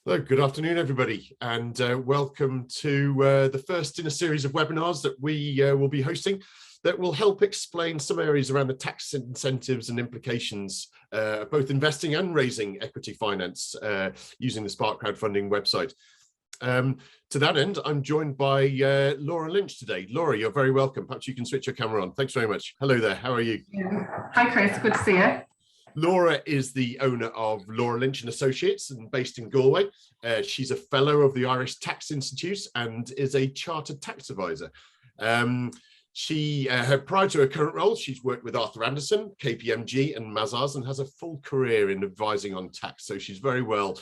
Hello, good afternoon, everybody, and welcome to the first in a series of webinars that we will be hosting that will help explain some areas around the tax incentives and implications of both investing and raising equity finance using the Spark Crowdfunding website. To that end, I'm joined by Laura Lynch today. Laura, you're very welcome. Perhaps you can switch your camera on. Thanks very much. Hello there. How are you? Hi, Chris. Good to see you. Laura is the owner of Laura Lynch Associates and based in Galway. She's a fellow of the Irish Tax Institute and is a Chartered Tax Advisor. Prior to her current role, she's worked with Arthur Andersen, KPMG and Mazars and has a full career in advising on tax. So she's very well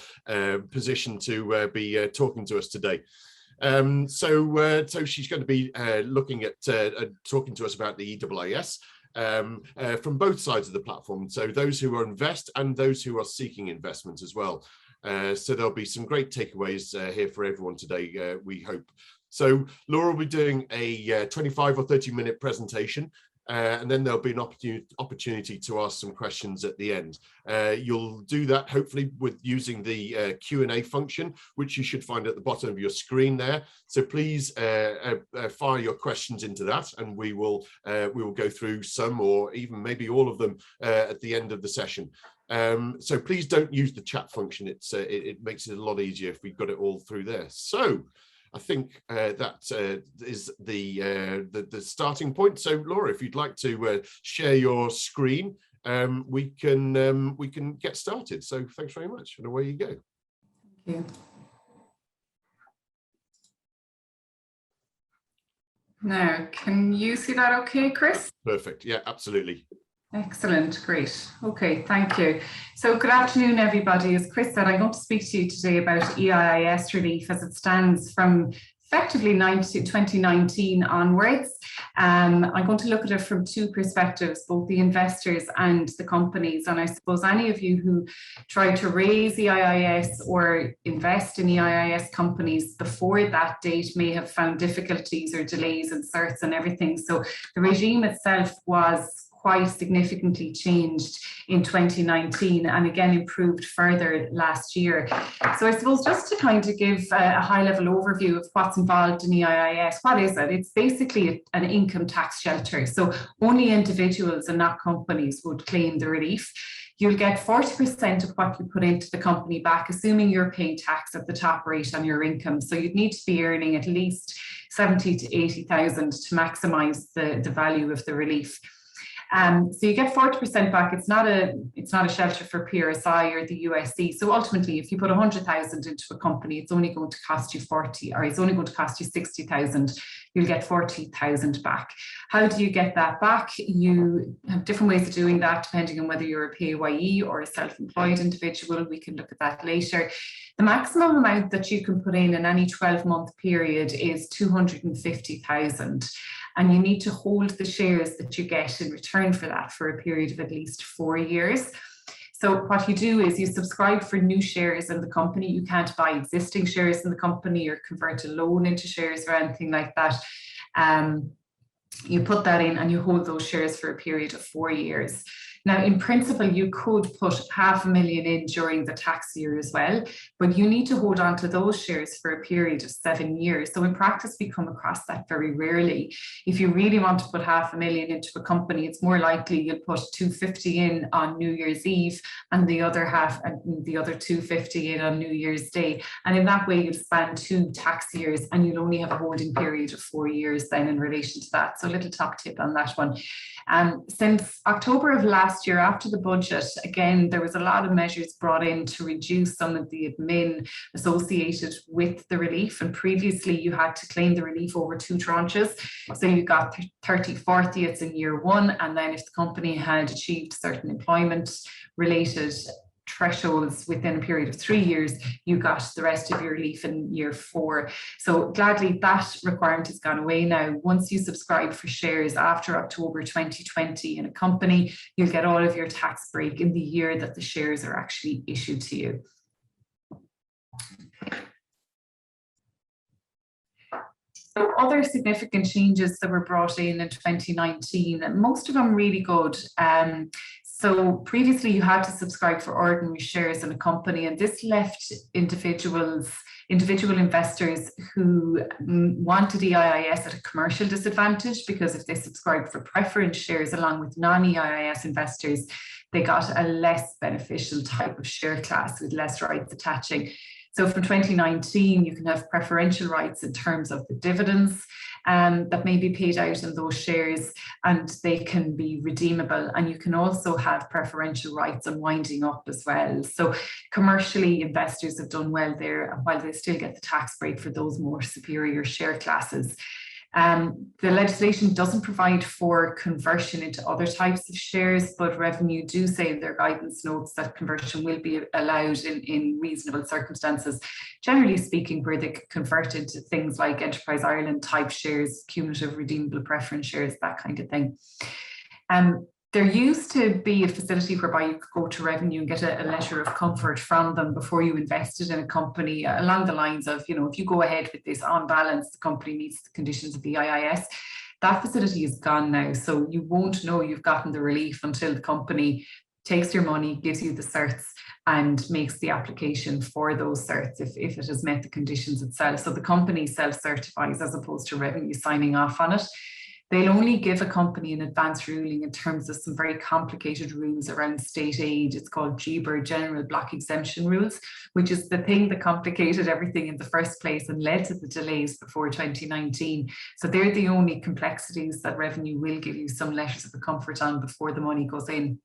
positioned to be talking to us today. So she's going to be looking at talking to us about the EIIS. From both sides of the platform, so those who are invest and those who are seeking investment as well. So there'll be some great takeaways here for everyone today, we hope. So Laura will be doing a 25 or 30-minute presentation, and then there'll be an opportunity to ask some questions at the end. You'll do that hopefully with using the Q&A function, which you should find at the bottom of your screen there. So please fire your questions into that, and we will go through some or even maybe all of them at the end of the session. So please don't use the chat function. It makes it a lot easier if we've got it all through there. So I think that is the starting point. So Laura, if you'd like to share your screen, we can get started. So thanks very much, and away you go. Thank you. Now, can you see that okay, Chris? Perfect. Yeah, absolutely. Excellent, great. Okay, thank you. So good afternoon, everybody. As Chris said, I'm going to speak to you today about EIIS relief as it stands from effectively 2019 onwards. I'm going to look at it from two perspectives, both the investors and the companies. And I suppose any of you who try to raise EIIS or invest in EIIS companies before that date may have found difficulties or delays in certs and everything. So the regime itself was quite significantly changed in 2019 and again improved further last year. So I suppose just to kind of give a high-level overview of what's involved in EIIS, what is it? It's basically an income tax shelter. So only individuals and not companies would claim the relief. You'll get 40% of what you put into the company back, assuming you're paying tax at the top rate on your income. So you'd need to be earning at least 70 to 80,000 to maximise the value of the relief. So you get 40% back. It's not a shelter for PRSI or the USC. So ultimately, if you put 100,000 into a company, it's only going to cost you 40, or it's only going to cost you 60,000. You'll get 40,000 back. How do you get that back? You have different ways of doing that, depending on whether you're a PAYE or a self-employed individual. We can look at that later. The maximum amount that you can put in any 12-month period is 250,000. And you need to hold the shares that you get in return for that for a period of at least 4 years. So what you do is you subscribe for new shares in the company. You can't buy existing shares in the company or convert a loan into shares or anything like that. You put that in and you hold those shares for a period of 4 years. Now, in principle, you could put $500,000 in during the tax year as well, but you need to hold on to those shares for a period of 7 years. So in practice, we come across that very rarely. If you really want to put $500,000 into a company, it's more likely you'll put 250 in on New Year's Eve and the other 250 in on New Year's Day. And in that way, you'll span 2 tax years and you'll only have a holding period of 4 years then in relation to that. So a little top tip on that one. Since October of last year, after the budget, again, there was a lot of measures brought in to reduce some of the admin associated with the relief. And previously, you had to claim the relief over 2 tranches. So you got 30, 40th in year 1. And then if the company had achieved certain employment-related thresholds within a period of 3 years, you got the rest of your relief in year 4. So gladly that requirement has gone away now. Once you subscribe for shares after October 2020 in a company, you'll get all of your tax break in the year that the shares are actually issued to you. So other significant changes that were brought in 2019, most of them really good. So previously you had to subscribe for ordinary shares in a company, and this left individual investors who wanted EIIS at a commercial disadvantage, because if they subscribed for preference shares along with non-EIIS investors, they got a less beneficial type of share class with less rights attaching. So from 2019, you can have preferential rights in terms of the dividends that may be paid out in those shares, and they can be redeemable. And you can also have preferential rights on winding up as well. So commercially, investors have done well there, while they still get the tax break for those more superior share classes. The legislation doesn't provide for conversion into other types of shares, but Revenue do say in their guidance notes that conversion will be allowed in reasonable circumstances, generally speaking, where they could convert into things like Enterprise Ireland type shares, cumulative redeemable preference shares, that kind of thing. There used to be a facility whereby you could go to Revenue and get a letter of comfort from them before you invested in a company, along the lines of, you know, if you go ahead with this, on balance, the company meets the conditions of the EIIS. That facility is gone now, so you won't know you've gotten the relief until the company takes your money, gives you the certs, and makes the application for those certs if it has met the conditions itself. So the company self-certifies as opposed to Revenue signing off on it. They'll only give a company an advance ruling in terms of some very complicated rules around state aid. It's called GBER, General Block Exemption Rules, which is the thing that complicated everything in the first place and led to the delays before 2019. So they're the only complexities that Revenue will give you some letters of comfort on before the money goes in.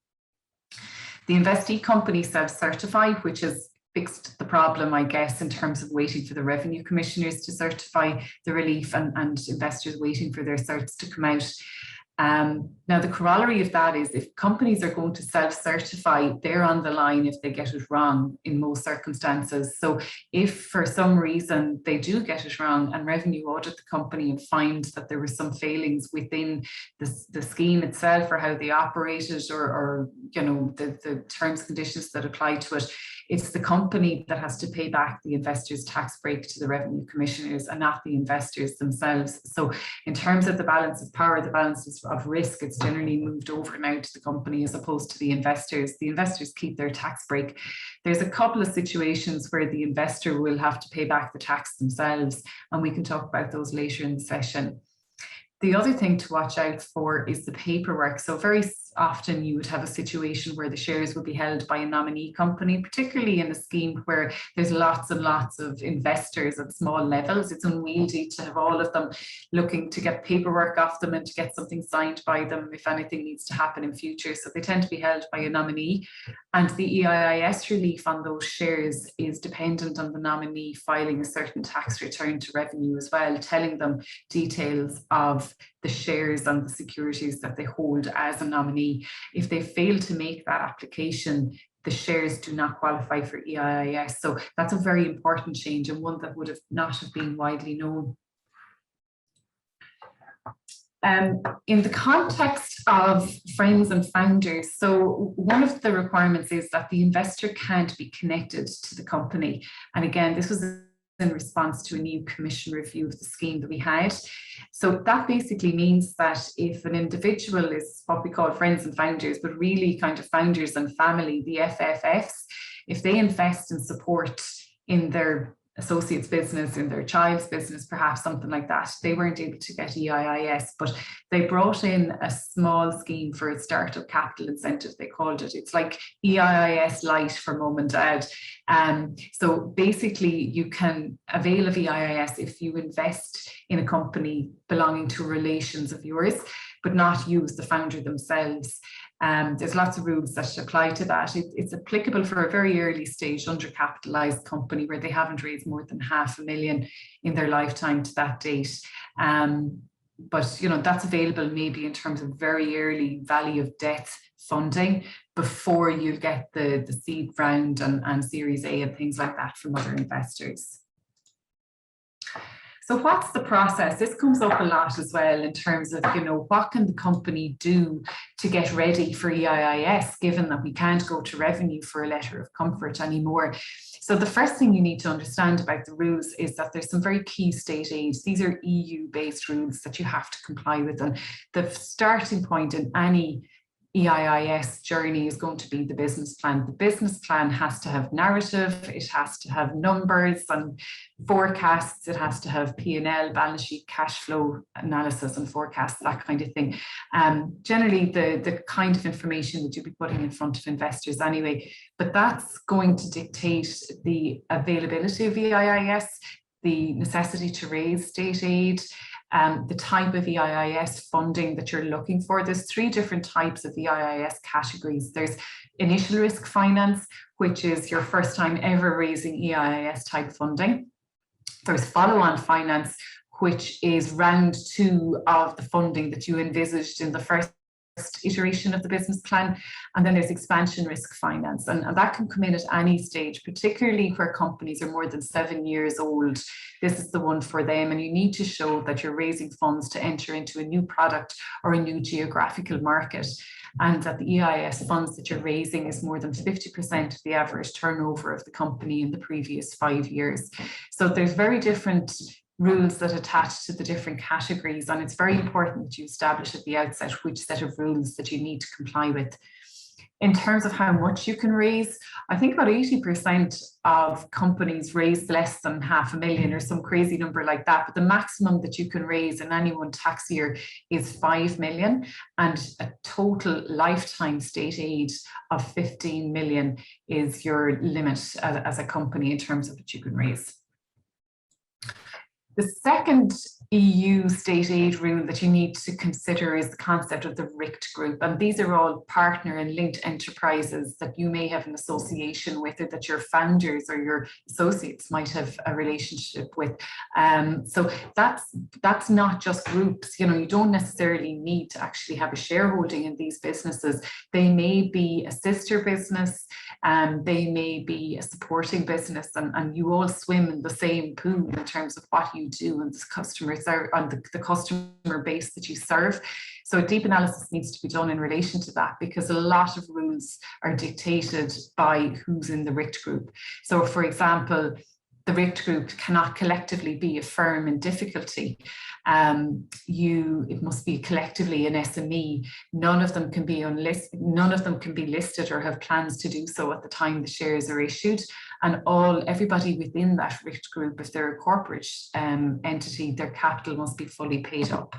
The investee company self-certify, which is fixed the problem, I guess, in terms of waiting for the revenue commissioners to certify the relief and investors waiting for their certs to come out. Now, the corollary of that is if companies are going to self-certify, they're on the line if they get it wrong in most circumstances. So if for some reason they do get it wrong and Revenue audit the company and find that there were some failings within the scheme itself or how they operated or you know, the terms and conditions that apply to it, it's the company that has to pay back the investors' tax break to the revenue commissioners and not the investors themselves. So in terms of the balance of power, the balance of risk, it's generally moved over now to the company as opposed to the investors. The investors keep their tax break. There's a couple of situations where the investor will have to pay back the tax themselves, and we can talk about those later in the session. The other thing to watch out for is the paperwork. So very often you would have a situation where the shares would be held by a nominee company, particularly in a scheme where there's lots and lots of investors at small levels. It's unwieldy to have all of them looking to get paperwork off them and to get something signed by them if anything needs to happen in future. So they tend to be held by a nominee, and the EIIS relief on those shares is dependent on the nominee filing a certain tax return to Revenue as well, telling them details of the shares and the securities that they hold as a nominee. If they fail to make that application, the shares do not qualify for EIIS. So that's a very important change and one that would not have been widely known. In the context of friends and founders, so one of the requirements is that the investor can't be connected to the company. And again, this was in response to a new commission review of the scheme that we had. So that basically means that if an individual is what we call friends and founders, but really kind of founders and family, the FFFs, if they invest and support in their associate's business, in their child's business, perhaps something like that, they weren't able to get EIIS, but they brought in a small scheme for a startup capital incentive, they called it. It's like EIIS light for mum and dad. So basically you can avail of EIIS if you invest in a company belonging to relations of yours, but not use the founder themselves. There's lots of rules that apply to that. It's applicable for a very early stage undercapitalized company where they haven't raised more than $500,000 in their lifetime to that date. But you know, that's available maybe in terms of very early value of death funding before you get the seed round and Series A and things like that from other investors. So what's the process? This comes up a lot as well in terms of, you know, what can the company do to get ready for EIIS, given that we can't go to Revenue for a letter of comfort anymore. So the first thing you need to understand about the rules is that there's some very key state aids. These are EU-based rules that you have to comply with. And the starting point in any EIIS journey is going to be the business plan. The business plan has to have narrative, it has to have numbers and forecasts, it has to have P&L, balance sheet, cash flow analysis and forecasts, that kind of thing. Generally the kind of information that you'll be putting in front of investors anyway, but that's going to dictate the availability of EIIS, the necessity to raise state aid, the type of EIIS funding that you're looking for. There's 3 different types of EIIS categories. There's initial risk finance, which is your first time ever raising EIIS type funding. There's follow-on finance, which is round 2 of the funding that you envisaged in the first iteration of the business plan. And then there's expansion risk finance, and that can come in at any stage, particularly where companies are more than 7 years old. This is the one for them, and you need to show that you're raising funds to enter into a new product or a new geographical market, and that the EIS funds that you're raising is more than 50% of the average turnover of the company in the previous 5 years. So there's very different rules that attach to the different categories, and it's very important that you establish at the outset which set of rules that you need to comply with. In terms of how much you can raise, I think about 80% of companies raise less than $500,000 or some crazy number like that, but the maximum that you can raise in any one tax year is 5 million, and a total lifetime state aid of 15 million is your limit as a company in terms of what you can raise. The second EU state aid rule that you need to consider is the concept of the RICT group. And these are all partner and linked enterprises that you may have an association with, or that your founders or your associates might have a relationship with. So that's not just groups. You know, you don't necessarily need to actually have a shareholding in these businesses. They may be a sister business, they may be a supporting business, and you all swim in the same pool in terms of what you do and the customers are on the customer base that you serve. So a deep analysis needs to be done in relation to that, because a lot of rules are dictated by who's in the RICT group. So for example, the RICT group cannot collectively be a firm in difficulty. It must be collectively an SME. None of them can be listed or have plans to do so at the time the shares are issued. And everybody within that RICT group, if they're a corporate entity, their capital must be fully paid up.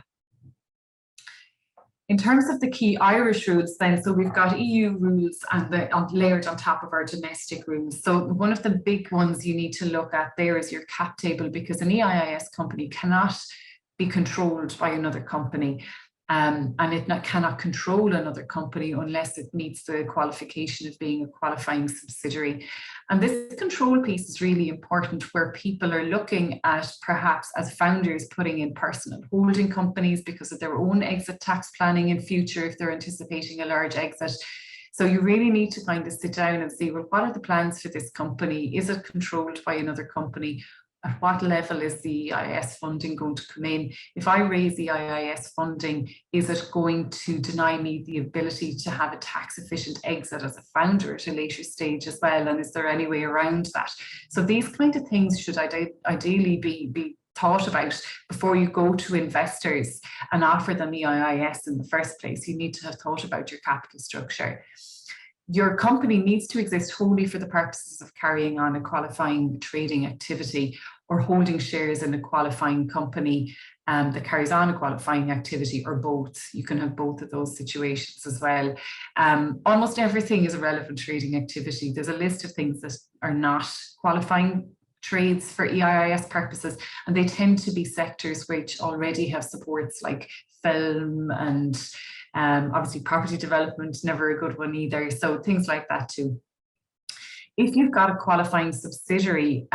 In terms of the key Irish rules then, so we've got EU rules and layered on top of our domestic rules. So one of the big ones you need to look at there is your cap table, because an EIIS company cannot be controlled by another company. And it cannot control another company unless it meets the qualification of being a qualifying subsidiary. And this control piece is really important, where people are looking at, perhaps as founders, putting in personal holding companies because of their own exit tax planning in future if they're anticipating a large exit. So you really need to kind of sit down and see, well, what are the plans for this company? Is it controlled by another company? At what level is the EIS funding going to come in? If I raise the EIS funding, is it going to deny me the ability to have a tax efficient exit as a founder at a later stage as well? And is there any way around that? So these kind of things should ideally be thought about before you go to investors and offer them EIS in the first place. You need to have thought about your capital structure. Your company needs to exist wholly for the purposes of carrying on a qualifying trading activity, or holding shares in a qualifying company that carries on a qualifying activity, or both. You can have both of those situations as well. Almost everything is a relevant trading activity. There's a list of things that are not qualifying trades for EIIS purposes, and they tend to be sectors which already have supports like film and obviously property development, never a good one either. So things like that too. If you've got a qualifying subsidiary,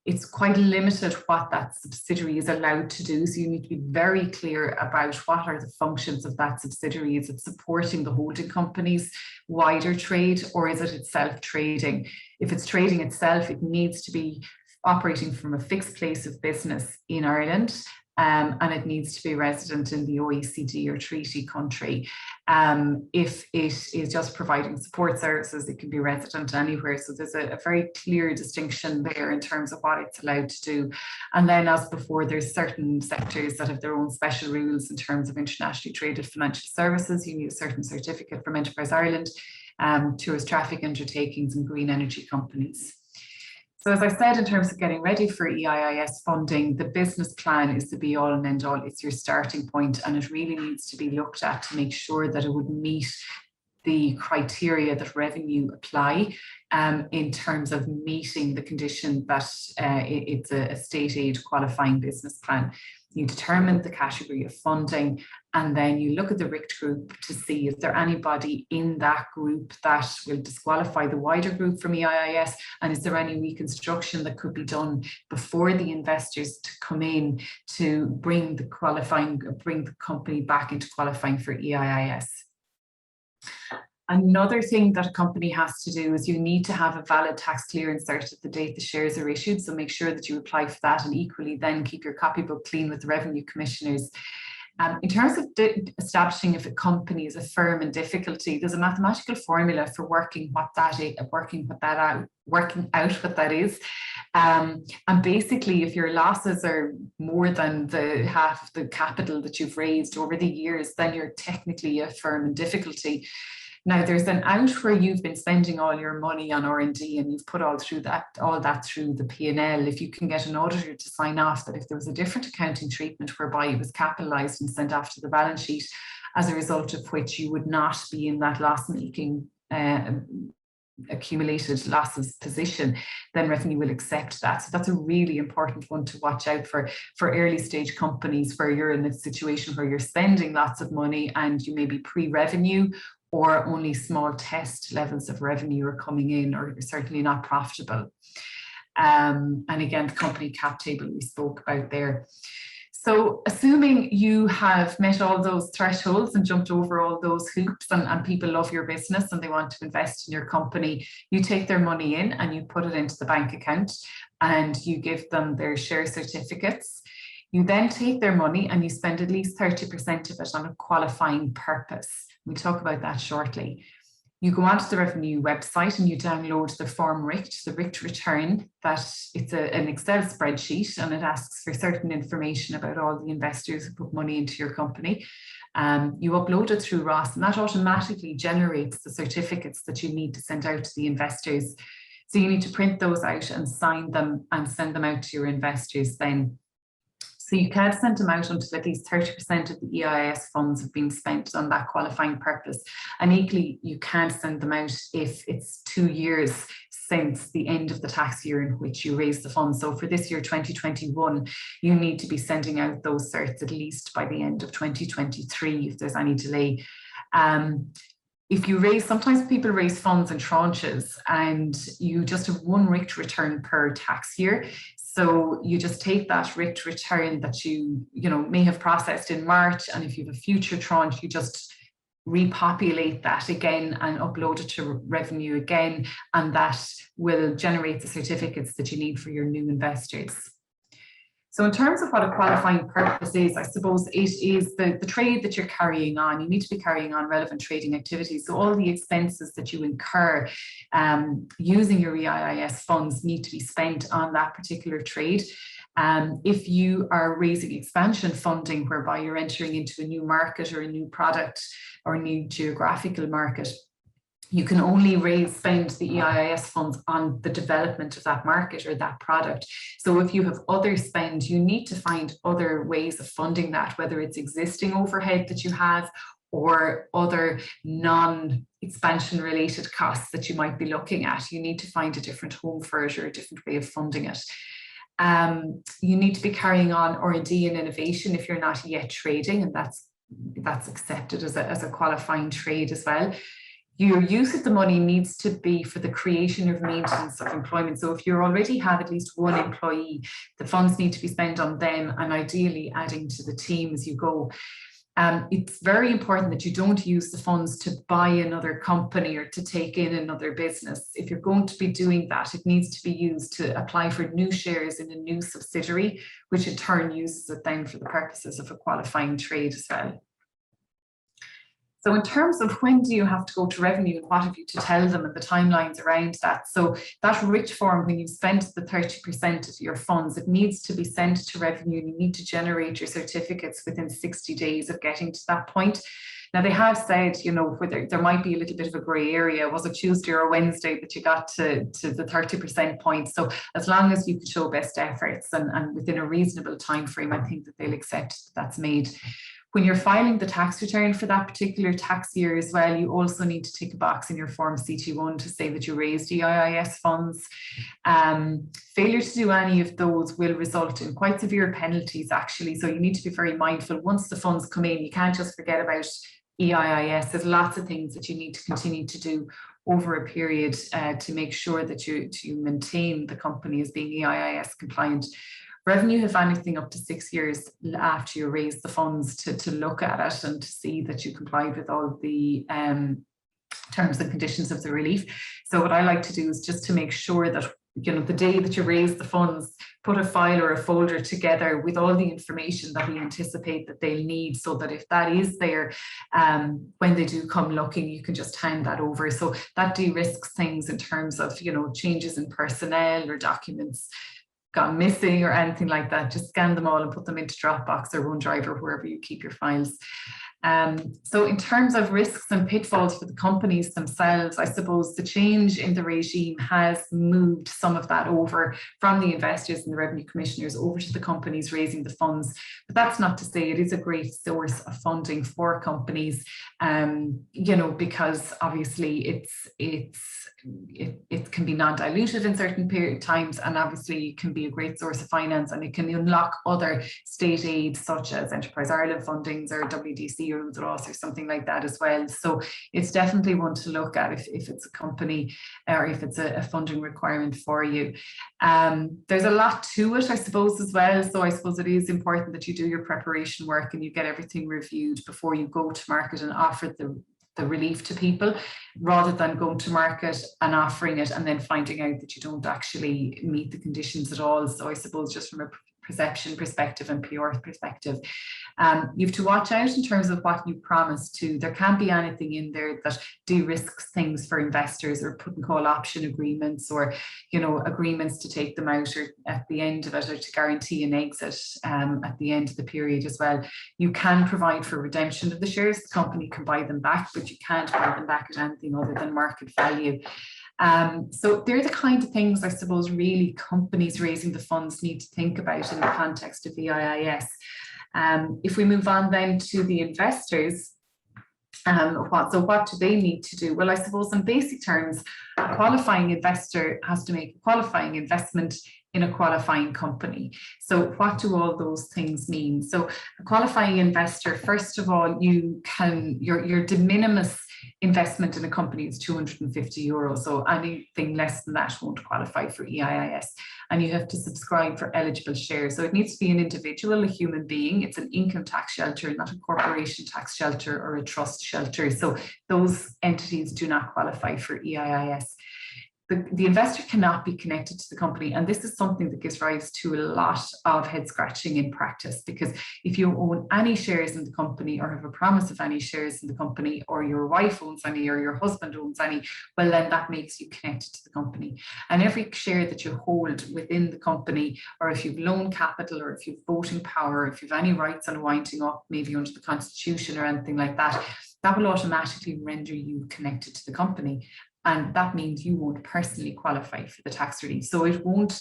it's quite limited what that subsidiary is allowed to do. So you need to be very clear about what are the functions of that subsidiary. Is it supporting the holding company's wider trade, or is it itself trading? If it's trading itself, it needs to be operating from a fixed place of business in Ireland, and it needs to be resident in the OECD or treaty country. If it is just providing support services, it can be resident anywhere. So there's a very clear distinction there in terms of what it's allowed to do. And then, as before, there's certain sectors that have their own special rules in terms of internationally traded financial services. You need a certain certificate from Enterprise Ireland, tourist traffic undertakings and green energy companies. So as I said, in terms of getting ready for EIIS funding, the business plan is the be all and end all. It's your starting point, and it really needs to be looked at to make sure that it would meet the criteria that revenue apply in terms of meeting the condition that it's a state aid qualifying business plan. You determine the category of funding, and then you look at the RICT group to see if there anybody in that group that will disqualify the wider group from EIIS, and is there any reconstruction that could be done before the investors to come in to bring the company back into qualifying for EIIS. Another thing that a company has to do is you need to have a valid tax clearance cert at the date the shares are issued. So make sure that you apply for that, and equally then keep your copybook clean with the revenue commissioners. In terms of establishing if a company is a firm in difficulty, there's a mathematical formula for working out what that is. And basically, if your losses are more than the half of the capital that you've raised over the years, then you're technically a firm in difficulty. Now, there's an out where you've been spending all your money on R&D and you've put all that through the P&L. If you can get an auditor to sign off that if there was a different accounting treatment whereby it was capitalised and sent off to the balance sheet, as a result of which you would not be in that loss-making accumulated losses position, then revenue will accept that. So that's a really important one to watch out for early stage companies where you're in a situation where you're spending lots of money and you may be pre-revenue, or only small test levels of revenue are coming in, or certainly not profitable. And again, the company cap table we spoke about there. So assuming you have met all those thresholds and jumped over all those hoops, and people love your business and they want to invest in your company, you take their money in and you put it into the bank account and you give them their share certificates. You then take their money and you spend at least 30% of it on a qualifying purpose. We'll talk about that shortly. You go onto the revenue website and you download the form RICT, the RICT return. That it's an Excel spreadsheet, and it asks for certain information about all the investors who put money into your company. You upload it through ROS, and that automatically generates the certificates that you need to send out to the investors. So you need to print those out and sign them and send them out to your investors then. So you can't send them out until at least 30% of the EIS funds have been spent on that qualifying purpose. And equally, you can't send them out if it's 2 years since the end of the tax year in which you raised the funds. So for this year, 2021, you need to be sending out those certs at least by the end of 2023 if there's any delay. If you raise, sometimes people raise funds in tranches and you just have one RICT return per tax year. So you just take that RICT return that you may have processed in March, and if you have a future tranche, you just repopulate that again and upload it to revenue again, and that will generate the certificates that you need for your new investors. So in terms of what a qualifying purpose is, I suppose it is the trade that you're carrying on. You need to be carrying on relevant trading activities. So all the expenses that you incur using your EIIS funds need to be spent on that particular trade. If you are raising expansion funding, whereby you're entering into a new market or a new product or a new geographical market, you can only spend the EIIS funds on the development of that market or that product. So if you have other spend, you need to find other ways of funding that, whether it's existing overhead that you have or other non-expansion related costs that you might be looking at. You need to find a different home for it or a different way of funding it. You need to be carrying on R&D and innovation if you're not yet trading, and that's accepted as a qualifying trade as well. Your use of the money needs to be for the creation or maintenance of employment. So if you already have at least one employee, the funds need to be spent on them and ideally adding to the team as you go. It's very important that you don't use the funds to buy another company or to take in another business. If you're going to be doing that, it needs to be used to apply for new shares in a new subsidiary, which in turn uses it then for the purposes of a qualifying trade as well. So in terms of when do you have to go to revenue and what have you to tell them and the timelines around that. So that rich form, when you've spent the 30% of your funds, it needs to be sent to revenue and you need to generate your certificates within 60 days of getting to that point. Now they have said, you know, whether there might be a little bit of a grey area, was it Tuesday or Wednesday that you got to the 30% point? So as long as you can show best efforts and within a reasonable time frame, I think that they'll accept that's made. When you're filing the tax return for that particular tax year as well, you also need to tick a box in your form CT1 to say that you raised EIIS funds. Failure to do any of those will result in quite severe penalties actually. So you need to be very mindful. Once the funds come in, you can't just forget about EIIS. There's lots of things that you need to continue to do over a period to make sure that you maintain the company as being EIIS compliant. Revenue have anything up to 6 years after you raise the funds to look at it and to see that you complied with all the terms and conditions of the relief. So what I like to do is just to make sure that, you know, the day that you raise the funds, put a file or a folder together with all the information that we anticipate that they'll need, so that if that is there, when they do come looking, you can just hand that over. So that de-risks things in terms of, you know, changes in personnel or documents gone missing or anything like that. Just scan them all and put them into Dropbox or OneDrive or wherever you keep your files. So in terms of risks and pitfalls for the companies themselves, I suppose the change in the regime has moved some of that over from the investors and the revenue commissioners over to the companies raising the funds. But that's not to say it is a great source of funding for companies, you know, because obviously it can be non-dilutive in certain period times, and obviously it can be a great source of finance, and it can unlock other state aid such as Enterprise Ireland fundings or WDC or Ross or something like that as well. So it's definitely one to look at if it's a company or if it's a funding requirement for you. There's a lot to it, I suppose, as well. So I suppose it is important that you do your preparation work and you get everything reviewed before you go to market and offer the relief to people, rather than going to market and offering it and then finding out that you don't actually meet the conditions at all. So I suppose just from a perception perspective and PR perspective, you have to watch out in terms of what you promise to. There can't be anything in there that de-risks things for investors, or put and call option agreements, or, you know, agreements to take them out or at the end of it, or to guarantee an exit at the end of the period as well. You can provide for redemption of the shares. The company can buy them back, but you can't buy them back at anything other than market value. So they're the kind of things, I suppose, really companies raising the funds need to think about in the context of EIIS. If we move on then to the investors, what do they need to do? Well, I suppose in basic terms, a qualifying investor has to make a qualifying investment in a qualifying company. So what do all those things mean? So a qualifying investor, first of all, your de minimis investment in a company is €250. So anything less than that won't qualify for EIIS. And you have to subscribe for eligible shares. So it needs to be an individual, a human being. It's an income tax shelter, not a corporation tax shelter or a trust shelter. So those entities do not qualify for EIIS. The investor cannot be connected to the company, and this is something that gives rise to a lot of head scratching in practice, because if you own any shares in the company or have a promise of any shares in the company, or your wife owns any or your husband owns any, well then that makes you connected to the company. And every share that you hold within the company, or if you've loan capital, or if you've voting power, or if you've any rights on winding up maybe under the constitution or anything like that, that will automatically render you connected to the company. And that means you won't personally qualify for the tax relief. So it won't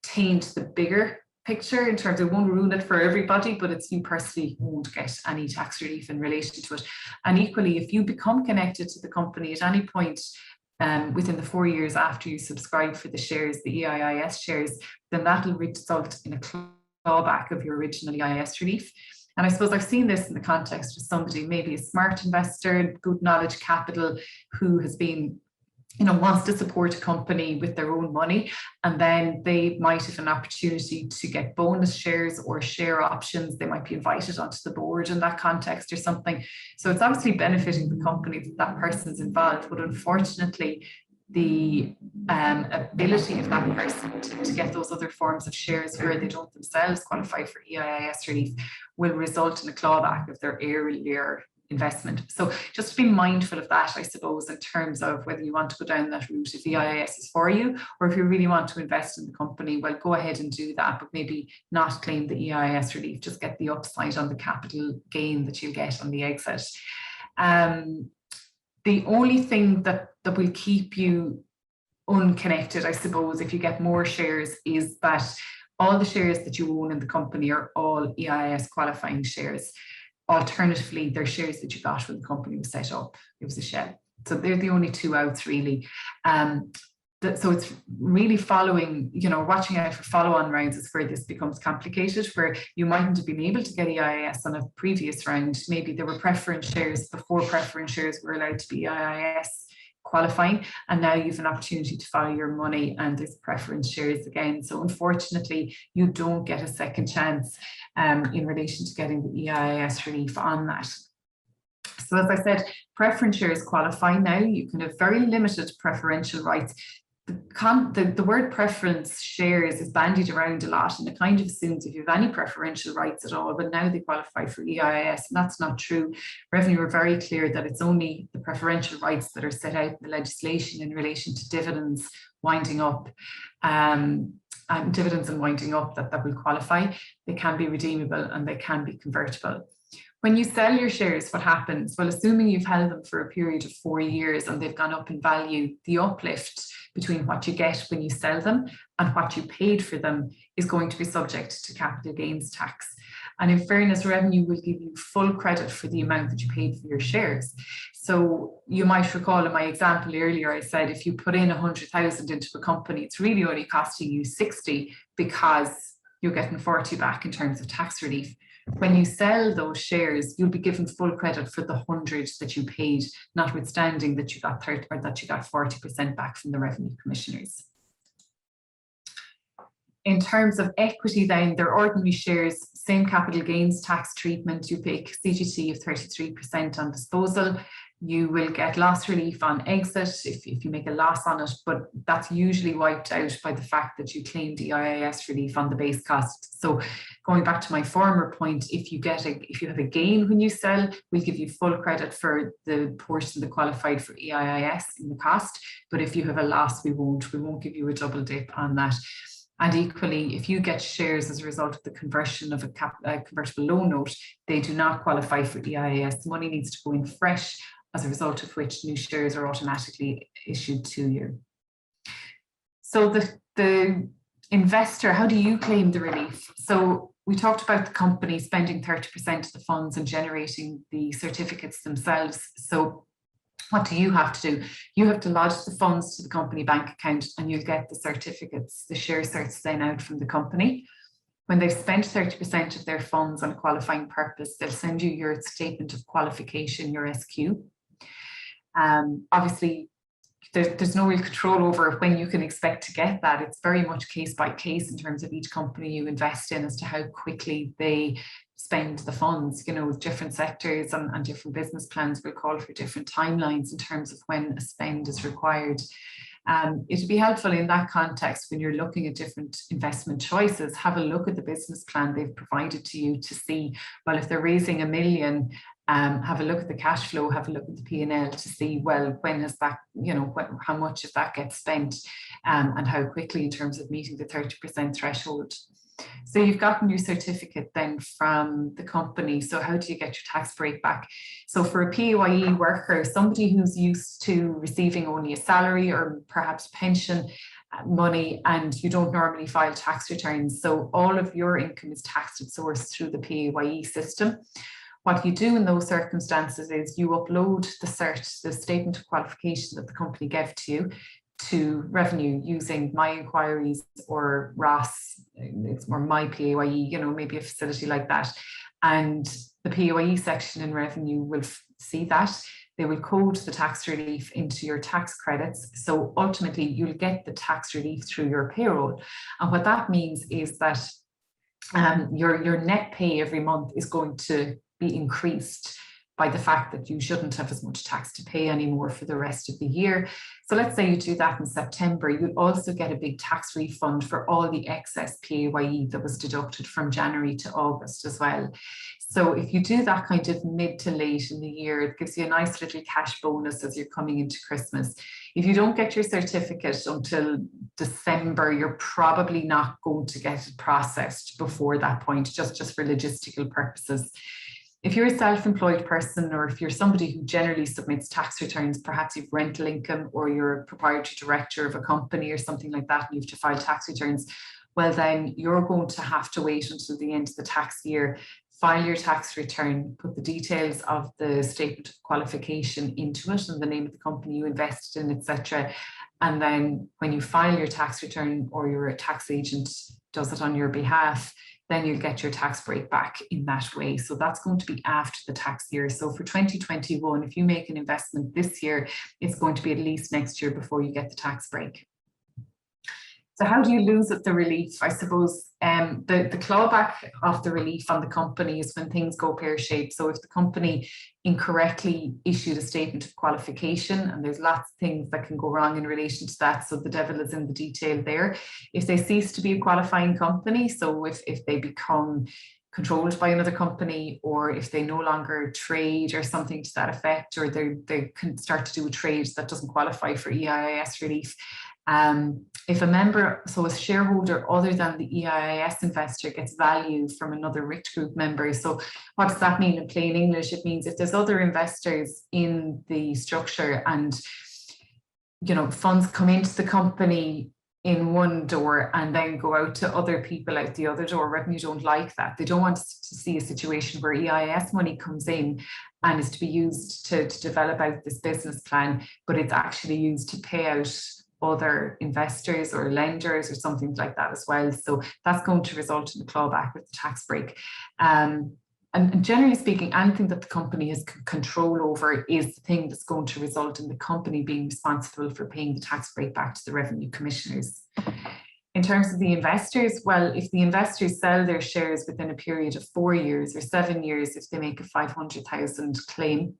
taint the bigger picture in terms of, it won't ruin it for everybody, but it's you personally won't get any tax relief in relation to it. And equally, if you become connected to the company at any point within the 4 years after you subscribe for the shares, the EIIS shares, then that'll result in a clawback of your original EIS relief. And I suppose I've seen this in the context of somebody, maybe a smart investor, good knowledge capital, who has been wants to support a company with their own money, and then they might have an opportunity to get bonus shares or share options. They might be invited onto the board in that context or something. So it's obviously benefiting the company that that person's involved, but unfortunately, the ability of that person to get those other forms of shares where they don't themselves qualify for EIIS relief will result in a clawback of their earlier investment. So just be mindful of that, I suppose, in terms of whether you want to go down that route, if EIIS is for you, or if you really want to invest in the company, well, go ahead and do that, but maybe not claim the EIIS relief, just get the upside on the capital gain that you get on the exit. The only thing that will keep you unconnected, I suppose, if you get more shares, is that all the shares that you own in the company are all EIIS qualifying shares. Alternatively, they're shares that you got when the company was set up. It was a shell. So they're the only two outs, really. So it's really following, watching out for follow-on rounds is where this becomes complicated, where you mightn't have been able to get EIIS on a previous round. Maybe there were preference shares before preference shares were allowed to be EIIS qualifying, and now you have an opportunity to follow your money and there's preference shares again. So unfortunately, you don't get a second chance in relation to getting the EIIS relief on that. So as I said, preference shares qualify now. You can have very limited preferential rights. The word preference shares is bandied around a lot, and it kind of assumes if you have any preferential rights at all, but now they qualify for EIIS, and that's not true. Revenue are very clear that it's only the preferential rights that are set out in the legislation in relation to dividends winding up, and dividends and winding up that will qualify. They can be redeemable and they can be convertible. When you sell your shares, what happens? Well, assuming you've held them for a period of 4 years and they've gone up in value, the uplift between what you get when you sell them and what you paid for them is going to be subject to capital gains tax. And in fairness, revenue will give you full credit for the amount that you paid for your shares. So you might recall in my example earlier, I said if you put in 100,000 into a company, it's really only costing you 60 because you're getting 40 back in terms of tax relief. When you sell those shares, you'll be given full credit for the 100 that you paid, notwithstanding that you got 30 or that you got 40% back from the revenue commissioners. In terms of equity, then, they're ordinary shares, same capital gains tax treatment. You pay CGT of 33% on disposal. You will get loss relief on exit if you make a loss on it, but that's usually wiped out by the fact that you claimed EIIS relief on the base cost. So going back to my former point, if you have a gain when you sell, we'll give you full credit for the portion that qualified for EIIS in the cost. But if you have a loss, we won't give you a double dip on that. And equally, if you get shares as a result of the conversion of a convertible loan note, they do not qualify for EIIS. The money needs to go in fresh, as a result of which new shares are automatically issued to you. So the investor, how do you claim the relief? So we talked about the company spending 30% of the funds and generating the certificates themselves. So what do you have to do? You have to lodge the funds to the company bank account and you'll get the certificates, the share certs then out from the company. When they've spent 30% of their funds on a qualifying purpose, they'll send you your statement of qualification, your SQ. Obviously, there's no real control over when you can expect to get that. It's very much case by case in terms of each company you invest in as to how quickly they spend the funds. Different sectors and different business plans will call for different timelines in terms of when a spend is required. It'd be helpful in that context when you're looking at different investment choices, have a look at the business plan they've provided to you to see, well, if they're raising $1 million, have a look at the cash flow, have a look at the P&L to see, well, when has that, how much of that gets spent and how quickly in terms of meeting the 30% threshold. So you've gotten your certificate then from the company. So how do you get your tax break back? So for a PAYE worker, somebody who's used to receiving only a salary or perhaps pension money, and you don't normally file tax returns, so all of your income is taxed at source through the PAYE system. What you do in those circumstances is you upload the cert, the statement of qualification that the company gave to you, to revenue using My Inquiries or ROS, or My PAYE, maybe a facility like that. And the PAYE section in revenue will see that. they will code the tax relief into your tax credits. So ultimately you'll get the tax relief through your payroll. And what that means is that your net pay every month is going to be increased by the fact that you shouldn't have as much tax to pay anymore for the rest of the year. So let's say you do that in September, you'll also get a big tax refund for all the excess PAYE that was deducted from January to August as well. So if you do that kind of mid to late in the year, it gives you a nice little cash bonus as you're coming into Christmas. If you don't get your certificate until December, you're probably not going to get it processed before that point, just for logistical purposes. If you're a self-employed person, or if you're somebody who generally submits tax returns, perhaps you've rental income or you're a proprietary director of a company or something like that, and you have to file tax returns, well, then you're going to have to wait until the end of the tax year, file your tax return, put the details of the statement of qualification into it and the name of the company you invested in, etc. And then when you file your tax return, or your tax agent does it on your behalf, then you'll get your tax break back in that way. So that's going to be after the tax year. So for 2021, if you make an investment this year, it's going to be at least next year before you get the tax break. So how do you lose the relief? I suppose the clawback of the relief on the company is when things go pear-shaped. So if the company incorrectly issued a statement of qualification, and there's lots of things that can go wrong in relation to that, so the devil is in the detail there. If they cease to be a qualifying company, so if they become controlled by another company, or if they no longer trade or something to that effect, or they can start to do a trade that doesn't qualify for EIIS relief. If a member, so a shareholder other than the EIIS investor, gets value from another RICT group member. So what does that mean in plain English? It means if there's other investors in the structure and, you know, funds come into the company in one door and then go out to other people out the other door, revenue don't like that. They don't want to see a situation where EIS money comes in and is to be used to develop out this business plan, but it's actually used to pay out other investors or lenders or something like that as well. So that's going to result in a clawback with the tax break. And generally speaking, anything that the company has control over is the thing that's going to result in the company being responsible for paying the tax break back to the revenue commissioners. In terms of the investors, well, if the investors sell their shares within a period of 4 years or 7 years, if they make a 500,000 claim,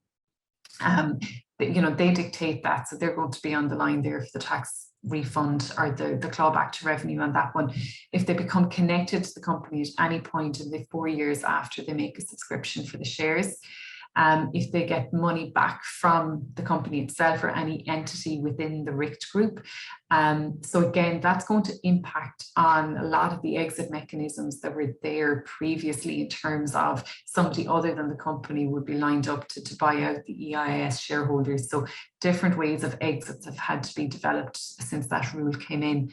you know, they dictate that, so they're going to be on the line there for the tax refund or the clawback to revenue on that one. If they become connected to the company at any point in the 4 years after they make a subscription for the shares, if they get money back from the company itself or any entity within the RICT group. So again, that's going to impact on a lot of the exit mechanisms that were there previously, in terms of somebody other than the company would be lined up to buy out the EIIS shareholders. So different ways of exits have had to be developed since that rule came in.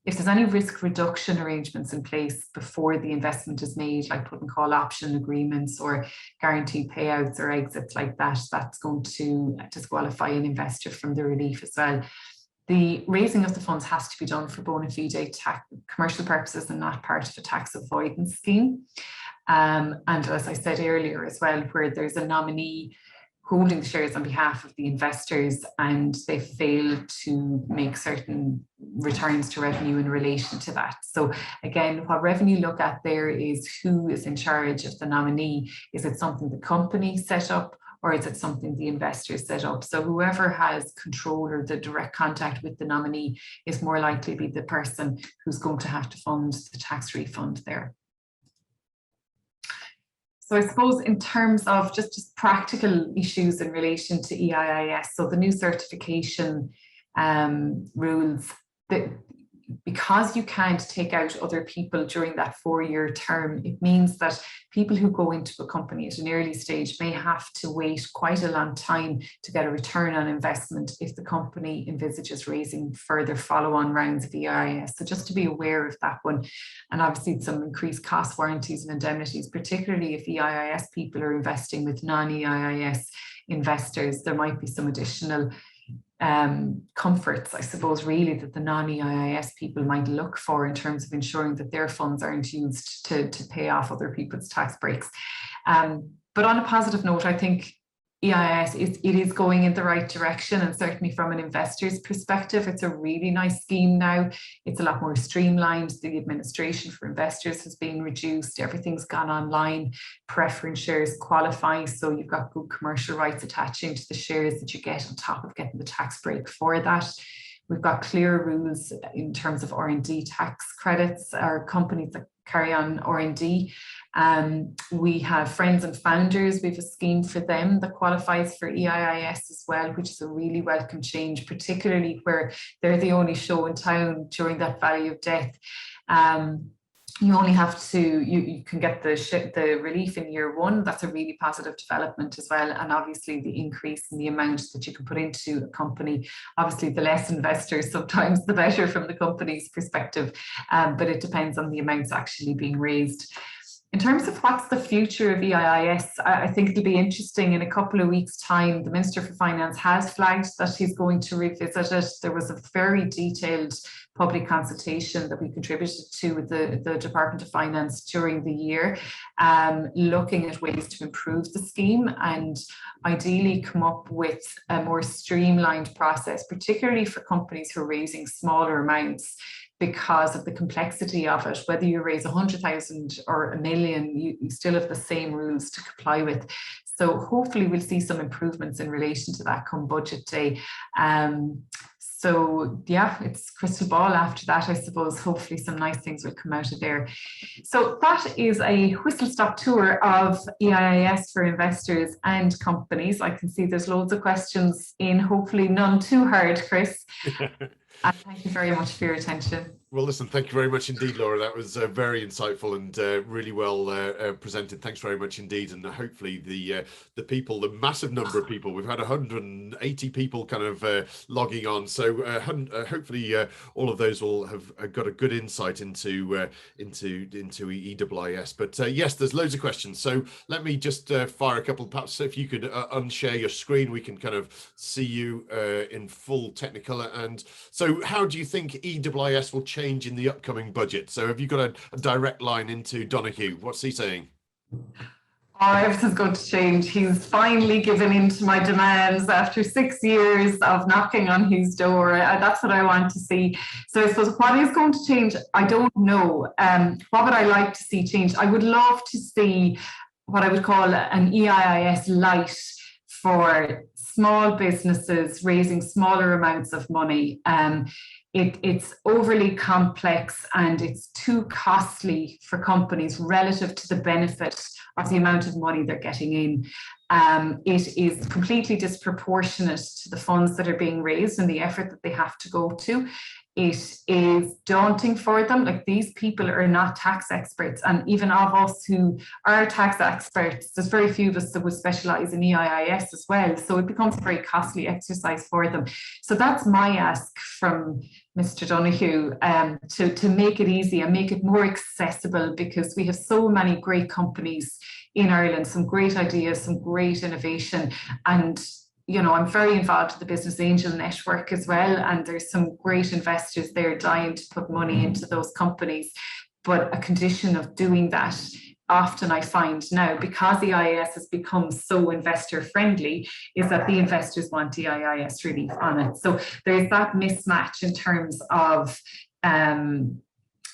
If there's any risk reduction arrangements in place before the investment is made, like put and call option agreements or guaranteed payouts or exits like that, that's going to disqualify an investor from the relief as well. The raising of the funds has to be done for bona fide commercial purposes and not part of a tax avoidance scheme. And as I said earlier as well, where there's a nominee holding the shares on behalf of the investors and they fail to make certain returns to revenue in relation to that. So again, what revenue look at there is who is in charge of the nominee. Is it something the company set up, or is it something the investors set up? So whoever has control or the direct contact with the nominee is more likely to be the person who's going to have to fund the tax refund there. So I suppose in terms of just practical issues in relation to EIIS, so the new certification rules, that because you can't take out other people during that 4-year term, it means that people who go into a company at an early stage may have to wait quite a long time to get a return on investment if the company envisages raising further follow-on rounds of EIIS. So just to be aware of that one. And obviously some increased cost warranties and indemnities, particularly if EIIS people are investing with non-EIIS investors, there might be some additional comforts, I suppose, really, that the non-EIIS people might look for in terms of ensuring that their funds aren't used to pay off other people's tax breaks. But on a positive note, I think EIS, it is going in the right direction, and certainly from an investor's perspective, it's a really nice scheme now. It's a lot more streamlined. The administration for investors has been reduced. Everything's gone online. Preference shares qualify, so you've got good commercial rights attaching to the shares that you get on top of getting the tax break for that. We've got clear rules in terms of R&D tax credits, or companies that carry on R&D. We have friends and founders. We have a scheme for them that qualifies for EIIS as well, which is a really welcome change, particularly where they're the only show in town during that Valley of Death. You only have to, you can get the relief in year one. That's a really positive development as well. And obviously the increase in the amount that you can put into a company, obviously the less investors, sometimes the better from the company's perspective, but it depends on the amounts actually being raised. In terms of what's the future of EIIS, I think it'll be interesting. In a couple of weeks' time, the Minister for Finance has flagged that he's going to revisit it. There was a very detailed public consultation that we contributed to with the Department of Finance during the year, looking at ways to improve the scheme and ideally come up with a more streamlined process, particularly for companies who are raising smaller amounts, because of the complexity of it. Whether you raise 100,000 or $1 million, you still have the same rules to comply with. So hopefully we'll see some improvements in relation to that come budget day. So yeah, it's crystal ball after that, I suppose. Hopefully some nice things will come out of there. So that is a whistle-stop tour of EIIS for investors and companies. I can see there's loads of questions in, hopefully none too hard, Chris. And thank you very much for your attention. Well, listen, thank you very much indeed, Laura. That was very insightful and really well presented. Thanks very much indeed. And hopefully the people, the massive number of people, we've had 180 people kind of logging on. So hopefully all of those will have got a good insight into EIIS. But yes, there's loads of questions. So let me just fire a couple. Perhaps if you could unshare your screen, we can kind of see you in full Technicolor. And so how do you think EIIS will change in the upcoming budget? So have you got a direct line into Donoghue? What's he saying? Oh, everything's going to change. He's finally given in to my demands after 6 years of knocking on his door. That's what I want to see. So I suppose what is going to change, I don't know. What would I like to see change? I would love to see what I would call an EIIS light for small businesses raising smaller amounts of money. It's overly complex and it's too costly for companies relative to the benefit of the amount of money they're getting in. It is completely disproportionate to the funds that are being raised and the effort that they have to go to. It is daunting for them. Like, these people are not tax experts, and even of us who are tax experts, there's very few of us that would specialize in EIIS as well. So it becomes a very costly exercise for them. So that's my ask from Mr. Donoghue, to make it easy and make it more accessible, because we have so many great companies in Ireland, some great ideas, some great innovation. And you know, I'm very involved in the Business Angel Network as well, and there's some great investors there dying to put money into those companies. But a condition of doing that, often I find now, because the EIIS has become so investor friendly, is that the investors want EIIS relief on it. So there's that mismatch in terms of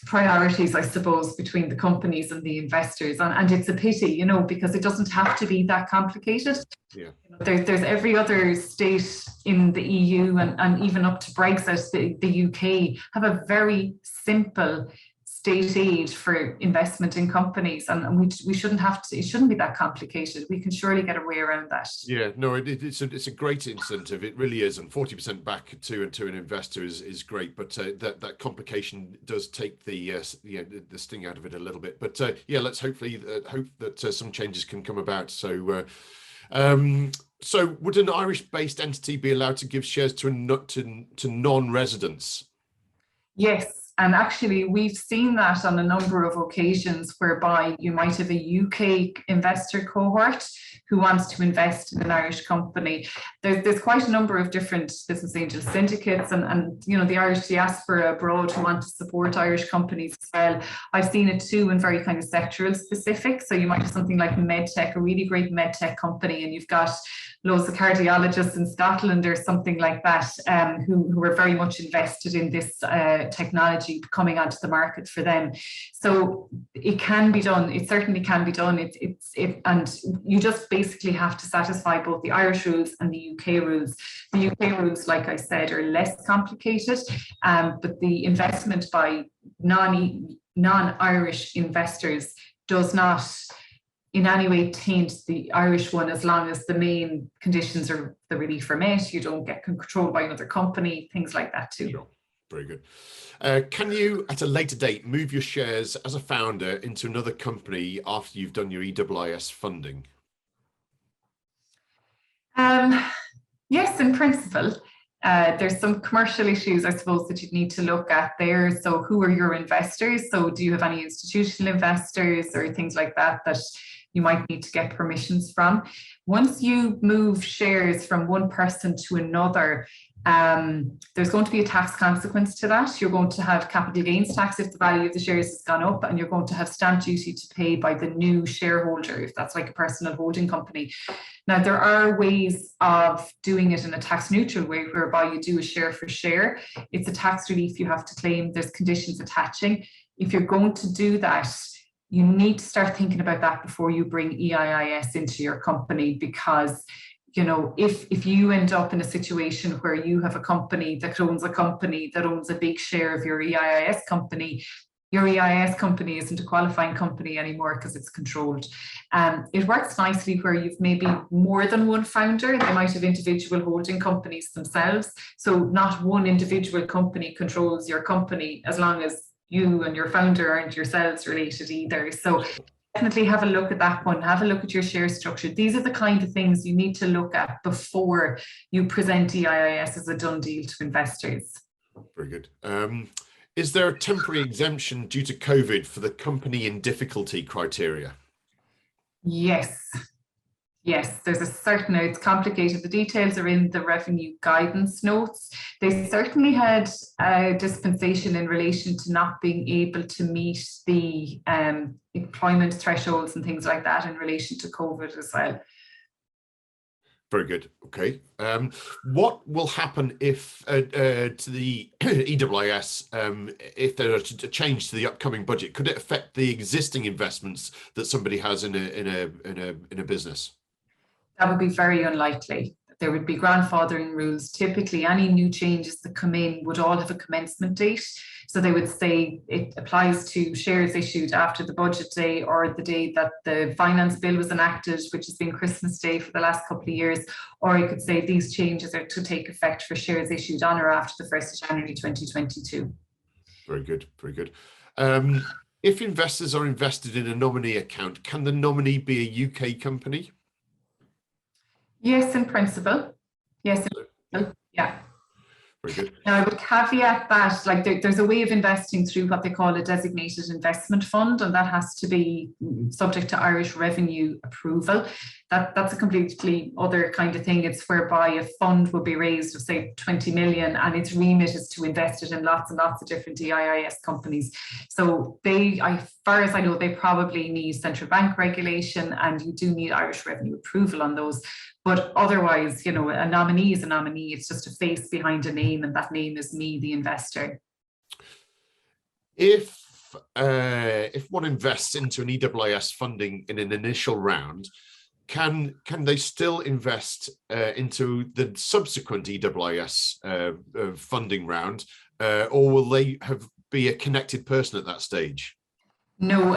priorities, I suppose, between the companies and the investors, and it's a pity, you know, because it doesn't have to be that complicated. Yeah. There's every other state in the EU and even up to Brexit, the UK have a very simple state aid for investment in companies, and we shouldn't have to. It shouldn't be that complicated. We can surely get a way around that. Yeah, no, it's a great incentive. It really is, and 40% back to an investor is great. But that complication does take the sting out of it a little bit. But yeah, let's hope that some changes can come about. So. So would an Irish-based entity be allowed to give shares to non-residents? Yes. And actually, we've seen that on a number of occasions whereby you might have a UK investor cohort who wants to invest in an Irish company. There's quite a number of different business angel syndicates and the Irish diaspora abroad who want to support Irish companies as well. I've seen it too in very kind of sectoral specific. So you might have something like medtech, a really great medtech company, and you've got loads of cardiologists in Scotland or something like that who are very much invested in this technology coming onto the market for them. So it can be done. It certainly can be done. And you just basically have to satisfy both the Irish rules and the UK rules. The UK rules, like I said, are less complicated, but the investment by non-Irish investors does not in any way taint the Irish one, as long as the main conditions are the relief are met, you don't get controlled by another company, things like that too. Sure. Very good. Can you, at a later date, move your shares as a founder into another company after you've done your EIIS funding? Yes, in principle. There's some commercial issues, I suppose, that you need to look at there. So who are your investors? So do you have any institutional investors or things like that you might need to get permissions from? Once you move shares from one person to another, there's going to be a tax consequence to that. You're going to have capital gains tax if the value of the shares has gone up, and you're going to have stamp duty to pay by the new shareholder if that's like a personal holding company. Now, there are ways of doing it in a tax neutral way whereby you do a share for share. It's a tax relief you have to claim. There's conditions attaching. If you're going to do that, you need to start thinking about that before you bring EIIS into your company, because if you end up in a situation where you have a company that owns a big share of your EIIS company, your EIS company isn't a qualifying company anymore because it's controlled. It works nicely where you've maybe more than one founder. They might have individual holding companies themselves. So not one individual company controls your company, as long as you and your founder aren't yourselves related either. So definitely have a look at that one. Have a look at your share structure. These are the kind of things you need to look at before you present EIIS as a done deal to investors. Very good. Is there a temporary exemption due to COVID for the company in difficulty criteria? Yes. Yes, there's it's complicated. The details are in the revenue guidance notes. They certainly had a dispensation in relation to not being able to meet the employment thresholds and things like that in relation to COVID as well. Very good. Okay. What will happen if to the EIIS if there are a change to the upcoming budget? Could it affect the existing investments that somebody has in a business? That would be very unlikely. There would be grandfathering rules. Typically, any new changes that come in would all have a commencement date. So they would say it applies to shares issued after the budget day or the day that the finance bill was enacted, which has been Christmas Day for the last couple of years. Or you could say these changes are to take effect for shares issued on or after the 1st of January 2022. Very good. Very good. If investors are invested in a nominee account, can the nominee be a UK company? Yes, in principle. Yes, in principle. Yeah. Very good. Now, I would caveat that, like, there's a way of investing through what they call a designated investment fund, and that has to be subject to Irish revenue approval. That's a completely other kind of thing. It's whereby a fund will be raised of, say, 20 million, and its remit is to invest it in lots and lots of different EIIS companies. So they, as far as I know, they probably need central bank regulation, and you do need Irish revenue approval on those. But otherwise, a nominee is a nominee. It's just a face behind a name, and that name is me, the investor. If one invests into an EIIS funding in an initial round, can they still invest into the subsequent EIIS funding round, or will they be a connected person at that stage? No,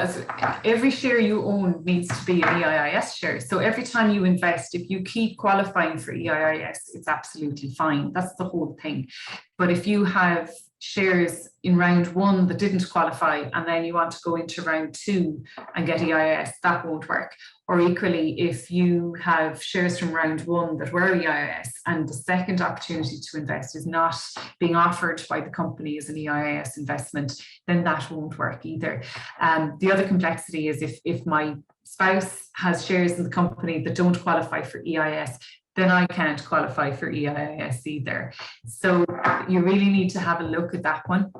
every share you own needs to be an EIIS share. So every time you invest, if you keep qualifying for EIIS, it's absolutely fine. That's the whole thing. But if you have shares in round one that didn't qualify, and then you want to go into round two and get EIS, that won't work. Or equally, if you have shares from round one that were EIS and the second opportunity to invest is not being offered by the company as an EIS investment, then that won't work either. The other complexity is if my spouse has shares in the company that don't qualify for EIS, then I can't qualify for EIS either. So you really need to have a look at that one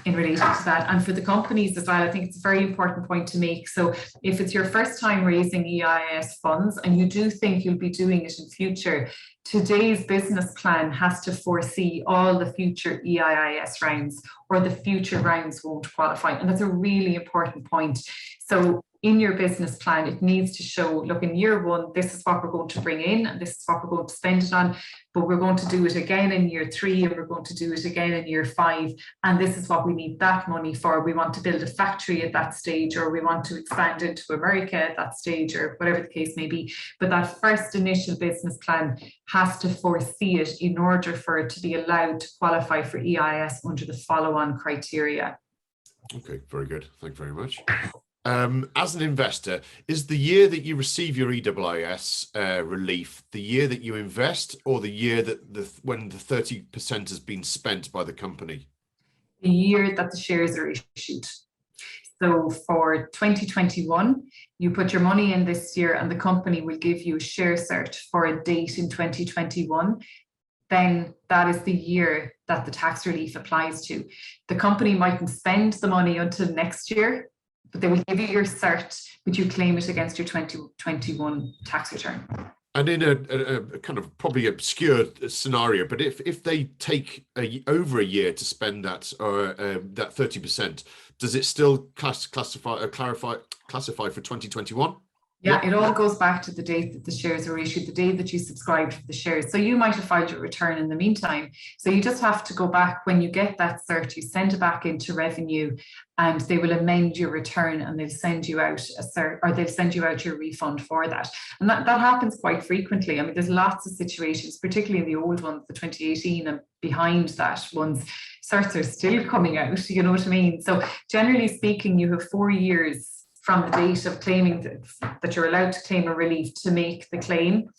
in relation to that. And for the companies as well, I think it's a very important point to make. So if it's your first time raising EIS funds and you do think you'll be doing it in future, today's business plan has to foresee all the future EIS rounds, or the future rounds won't qualify. And that's a really important point. So in your business plan, it needs to show, look, in year one, this is what we're going to bring in and this is what we're going to spend it on, but we're going to do it again in year three and we're going to do it again in year five. And this is what we need that money for. We want to build a factory at that stage, or we want to expand into America at that stage, or whatever the case may be. But that first initial business plan has to foresee it in order for it to be allowed to qualify for EIS under the follow-on criteria. Okay, very good. Thank you very much. As an investor, is the year that you receive your EIIS relief the year that you invest, or the year that when the 30% has been spent by the company? The year that the shares are issued. So for 2021, you put your money in this year and the company will give you a share cert for a date in 2021. Then that is the year that the tax relief applies to. The company mightn't spend the money until next year, but they will give you your cert, but you claim it against your 2021 tax return. And in a kind of probably obscure scenario, but if they take over a year to spend that 30%, does it still classify for 2021? Yeah, it all goes back to the date that the shares were issued, the day that you subscribed for the shares. So you might have filed your return in the meantime. So you just have to go back when you get that cert, you send it back into revenue and they will amend your return and they'll send you out a cert, or they'll send you out your refund for that. And that happens quite frequently. I mean, there's lots of situations, particularly in the old ones, the 2018 and behind that ones, certs are still coming out, you know what I mean? So generally speaking, you have 4 years from the date of claiming that you're allowed to claim a relief to make the claim.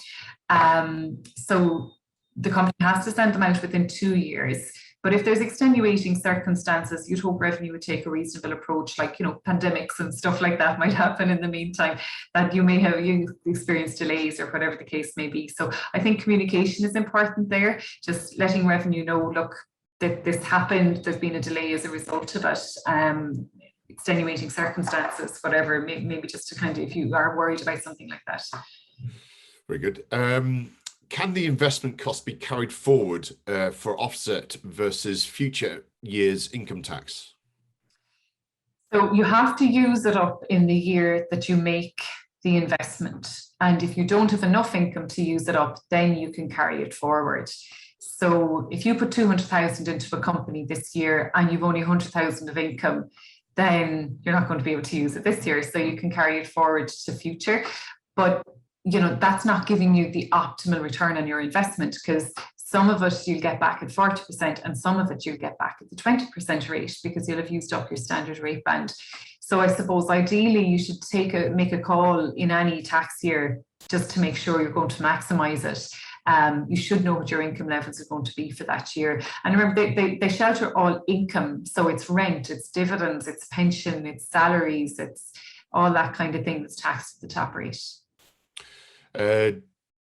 So the company has to send them out within 2 years. But if there's extenuating circumstances, you'd hope revenue would take a reasonable approach, like, you know, pandemics and stuff like that might happen in the meantime, that you may have experienced delays or whatever the case may be. So I think communication is important there, just letting revenue know, look, that this happened, there's been a delay as a result of it. Extenuating circumstances, whatever, maybe just to kind of, if you are worried about something like that. Very good. Can the investment cost be carried forward for offset versus future years' income tax? So you have to use it up in the year that you make the investment. And if you don't have enough income to use it up, then you can carry it forward. So if you put 200,000 into a company this year and you've only 100,000 of income, then you're not going to be able to use it this year. So you can carry it forward to future. But, you know, that's not giving you the optimal return on your investment, because some of it you'll get back at 40% and some of it you'll get back at the 20% rate, because you'll have used up your standard rate band. So I suppose ideally you should make a call in any tax year just to make sure you're going to maximize it. You should know what your income levels are going to be for that year. And remember, they shelter all income. So it's rent, it's dividends, it's pension, it's salaries, it's all that kind of thing that's taxed at the top rate.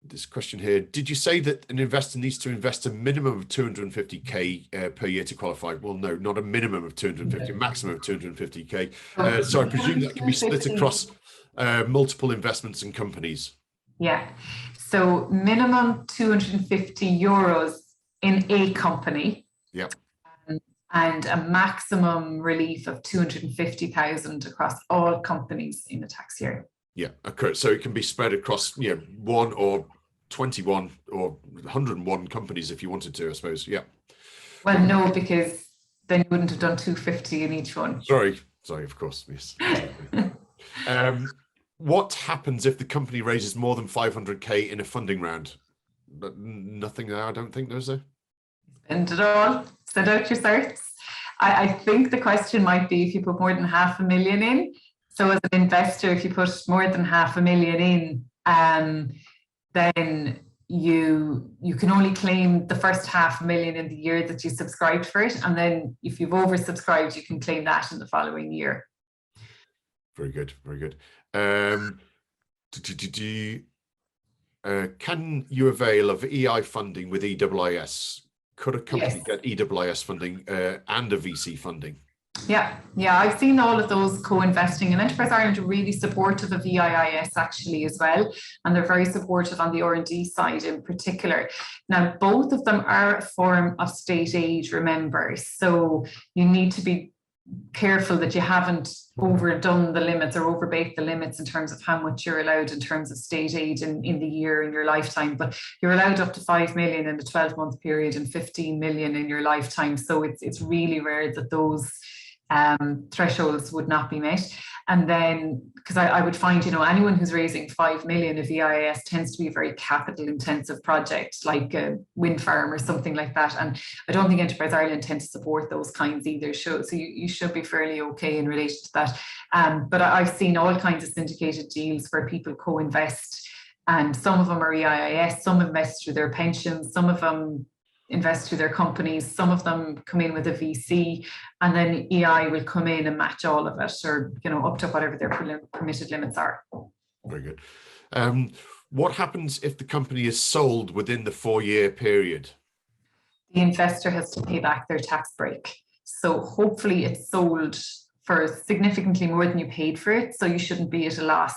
This question here, did you say that an investor needs to invest a minimum of 250k per year to qualify? Well, no, not a minimum of 250, a maximum of 250k. So I presume that can be split across multiple investments and companies. Yeah. So minimum 250 euros in a company. Yep. And a maximum relief of 250,000 across all companies in a tax year. Yeah, okay. So it can be spread across, you know, 1 or 21 or 101 companies if you wanted to, I suppose. Yeah. Well, no, because then you wouldn't have done 250 in each one. Sorry, of course. Yes. What happens if the company raises more than 500k in a funding round? But nothing there, I don't think, does there? Spend it all, send out your certs. I think the question might be if you put more than 500,000 in. So as an investor, if you put more than 500,000 in, then you can only claim the first 500,000 in the year that you subscribed for it. And then if you've oversubscribed, you can claim that in the following year. Very good, very good. Can you avail of EI funding with EIIS? Could a company get EIIS funding and a VC funding? Yeah, I've seen all of those co-investing, and Enterprise Ireland are really supportive of EIIS actually as well, and they're very supportive on the R&D side in particular. Now, both of them are a form of state aid, remember, so you need to be careful that you haven't overdone the limits or overbaked the limits in terms of how much you're allowed in terms of state aid in the year in your lifetime, but you're allowed up to 5 million in a 12-month period and 15 million in your lifetime. So it's really rare that those thresholds would not be met. And then, because I would find, anyone who's raising 5 million of EIIS tends to be a very capital intensive project, like a wind farm or something like that. And I don't think Enterprise Ireland tend to support those kinds either. So you should be fairly okay in relation to that. But I've seen all kinds of syndicated deals where people co-invest, and some of them are EIIS, some invest through their pensions, some of them invest through their companies, some of them come in with a VC, and then EI will come in and match all of it, or up to whatever their permitted limits are. Very good. What happens if the company is sold within the 4-year period? The investor has to pay back their tax break. So hopefully it's sold for significantly more than you paid for it, so you shouldn't be at a loss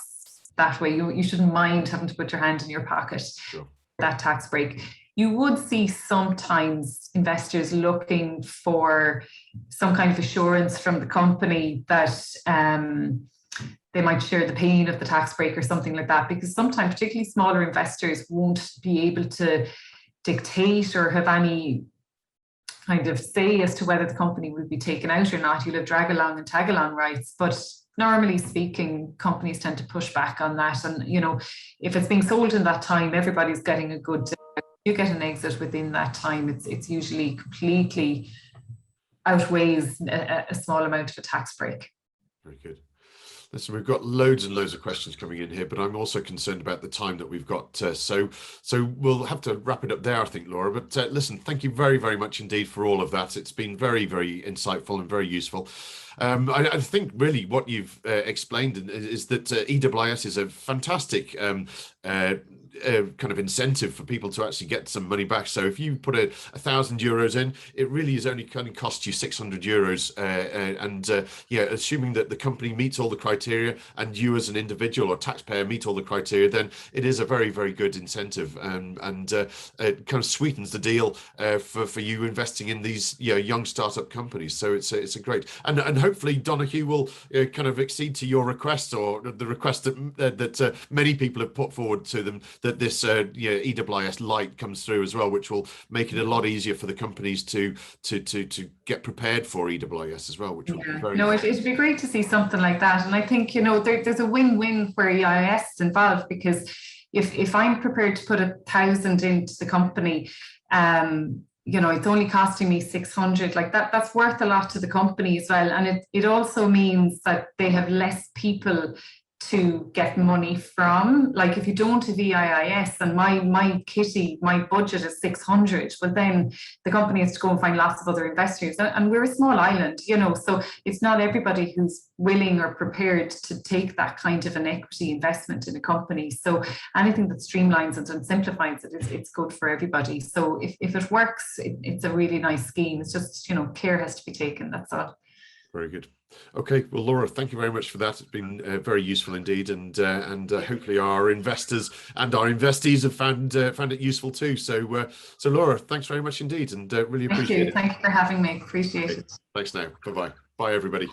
that way. You shouldn't mind having to put your hand in your pocket for that tax break. You would see sometimes investors looking for some kind of assurance from the company that they might share the pain of the tax break or something like that, because sometimes particularly smaller investors won't be able to dictate or have any kind of say as to whether the company will be taken out or not. You'll have drag along and tag along rights, but normally speaking, companies tend to push back on that. And if it's being sold in that time, everybody's getting a good you get an exit within that time, it's usually completely outweighs a small amount of a tax break. Very good. Listen, we've got loads and loads of questions coming in here, but I'm also concerned about the time that we've got. So we'll have to wrap it up there, I think, Laura. But listen, thank you very, very much indeed for all of that. It's been very, very insightful and very useful. I think really what you've explained is that EIIS is a fantastic kind of incentive for people to actually get some money back. So if you put €1,000 in, it really is only going to cost you €600. Assuming that the company meets all the criteria and you as an individual or taxpayer meet all the criteria, then it is a very, very good incentive, and it kind of sweetens the deal for you investing in these young startup companies. So it's a great, and hopefully Donahue will kind of accede to your request, or the request that many people have put forward to them, that this EIIS Lite comes through as well, which will make it a lot easier for the companies to get prepared for EIIS as well, which will be very it'd be great to see something like that. And I think there's a win-win where EIS is involved, because if I'm prepared to put 1,000 into the company, it's only costing me 600, like that's worth a lot to the company as well. And it also means that they have less people to get money from. Like if you don't have EIIS and my kitty, my budget is 600, well then the company has to go and find lots of other investors, and we're a small island, so it's not everybody who's willing or prepared to take that kind of an equity investment in a company. So anything that streamlines it and simplifies it, it's good for everybody. So if it works, it's a really nice scheme. It's just care has to be taken, that's all. Very good. Okay, well, Laura, thank you very much for that. It's been very useful indeed, and hopefully our investors and our investees have found it useful too. So Laura, thanks very much indeed, and really appreciate it. Thank you for having me. Appreciate it. Thanks now. Bye-bye. Bye, everybody.